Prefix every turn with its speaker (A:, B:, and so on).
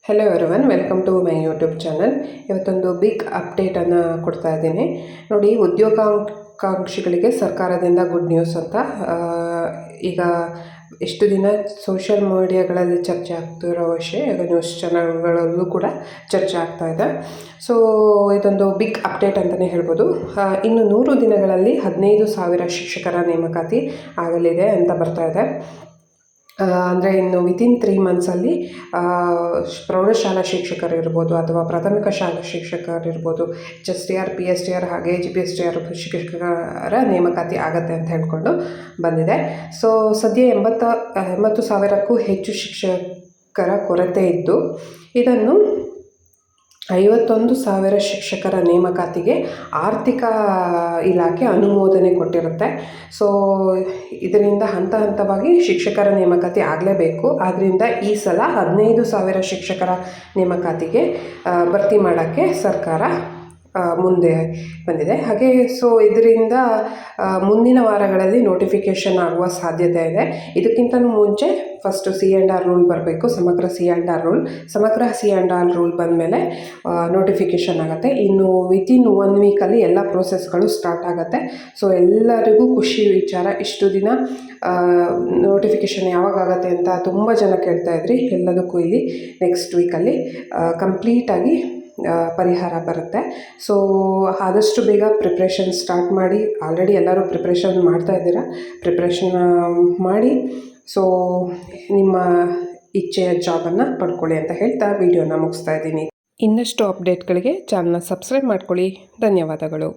A: Hello everyone, welcome to my YouTube channel. ಇವತ್ತೊಂದು big ಅಪ್ಡೇಟನ್ನು ಕೊಡ್ತಾ ಇದ್ದೀನಿ ನೋಡಿ. ಉದ್ಯೋಗಾಕಾಂಕ್ಷಿಗಳಿಗೆ ಸರ್ಕಾರದಿಂದ ಗುಡ್ ನ್ಯೂಸ್ ಅಂತ ಈಗ ಎಷ್ಟು ದಿನ ಸೋಷಿಯಲ್ ಮೀಡಿಯಾಗಳಲ್ಲಿ ಚರ್ಚೆ ಆಗ್ತಿರೋ ವಿಷಯ ಈಗ ನ್ಯೂಸ್ ಚಾನಲ್ಗಳಲ್ಲೂ ಕೂಡ ಚರ್ಚೆ ಆಗ್ತಾ ಇದೆ. ಸೊ ಇದೊಂದು ಬಿಗ್ ಅಪ್ಡೇಟ್ ಅಂತಲೇ ಹೇಳ್ಬೋದು. ಇನ್ನು 100 ದಿನಗಳಲ್ಲಿ 15,000 ಶಿಕ್ಷಕರ ನೇಮಕಾತಿ ಆಗಲಿದೆ ಅಂತ ಬರ್ತಾ ಇದೆ. ಅಂದರೆ ಇನ್ನು ವಿತಿನ್ 3 ಮಂತ್ಸಲ್ಲಿ ಪ್ರೌಢಶಾಲಾ ಶಿಕ್ಷಕರಿರ್ಬೋದು ಅಥವಾ ಪ್ರಾಥಮಿಕ ಶಾಲಾ ಶಿಕ್ಷಕರಿರ್ಬೋದು, HSTR, PSTR ಹಾಗೆ GPSTR ಶಿಕ್ಷಕರ ನೇಮಕಾತಿ ಆಗತ್ತೆ ಅಂತ ಹೇಳ್ಕೊಂಡು ಬಂದಿದೆ. ಸೊ ಸದ್ಯ 80,000ಕ್ಕೂ ಹೆಚ್ಚು ಶಿಕ್ಷಕರ ಕೊರತೆ ಇದ್ದು, ಇದನ್ನು 51,000 ಶಿಕ್ಷಕರ ನೇಮಕಾತಿಗೆ ಆರ್ಥಿಕ ಇಲಾಖೆ ಅನುಮೋದನೆ ಕೊಟ್ಟಿರುತ್ತೆ. ಸೊ ಇದರಿಂದ ಹಂತ ಹಂತವಾಗಿ ಶಿಕ್ಷಕರ ನೇಮಕಾತಿ ಆಗಲೇಬೇಕು. ಆದ್ದರಿಂದ ಈ ಸಲ 15,000 ಶಿಕ್ಷಕರ ನೇಮಕಾತಿಗೆ ಭರ್ತಿ ಮಾಡೋಕ್ಕೆ ಸರ್ಕಾರ ಮುಂದೆ ಬಂದಿದೆ. ಹಾಗೆ ಸೊ ಇದರಿಂದ ಮುಂದಿನ ವಾರಗಳಲ್ಲಿ ನೋಟಿಫಿಕೇಷನ್ ಆಗುವ ಸಾಧ್ಯತೆ ಇದೆ. ಇದಕ್ಕಿಂತ ಮುಂಚೆ ಫಸ್ಟು C&R ರೂಲ್ ಬರಬೇಕು, ಸಮಗ್ರ C&R ರೂಲ್ ಬಂದಮೇಲೆ ನೋಟಿಫಿಕೇಷನ್ ಆಗುತ್ತೆ. ಇನ್ನು ವಿತಿನ್ 1 ವೀಕಲ್ಲಿ ಎಲ್ಲ ಪ್ರೋಸೆಸ್ಗಳು ಸ್ಟಾರ್ಟ್ ಆಗುತ್ತೆ. ಸೊ ಎಲ್ಲರಿಗೂ ಖುಷಿ ವಿಚಾರ. ಇಷ್ಟು ದಿನ ನೋಟಿಫಿಕೇಷನ್ ಯಾವಾಗ ಆಗುತ್ತೆ ಅಂತ ತುಂಬ ಜನ ಕೇಳ್ತಾ ಇದ್ರಿ. ಎಲ್ಲದಕ್ಕೂ ಇಲ್ಲಿ ನೆಕ್ಸ್ಟ್ ವೀಕಲ್ಲಿ ಕಂಪ್ಲೀಟಾಗಿ ಪರಿಹಾರ ಬರುತ್ತೆ. ಸೊ ಆದಷ್ಟು ಬೇಗ ಪ್ರಿಪ್ರೇಷನ್ ಸ್ಟಾರ್ಟ್ ಮಾಡಿ. ಆಲ್ರೆಡಿ ಎಲ್ಲರೂ ಪ್ರಿಪ್ರೇಷನ್ ಮಾಡ್ತಾ ಇದ್ದೀರಾ. ಪ್ರಿಪ್ರೇಷನ್ ಮಾಡಿ ಸೊ ನಿಮ್ಮ ಇಚ್ಛೆಯ ಜಾಬನ್ನು ಪಡ್ಕೊಳ್ಳಿ ಅಂತ ಹೇಳ್ತಾ ವಿಡಿಯೋನ ಮುಗಿಸ್ತಾ ಇದ್ದೀನಿ. ಇನ್ನಷ್ಟು ಅಪ್ಡೇಟ್ಗಳಿಗೆ ಚಾನಲ್ನ ಸಬ್ಸ್ಕ್ರೈಬ್ ಮಾಡ್ಕೊಳ್ಳಿ. ಧನ್ಯವಾದಗಳು.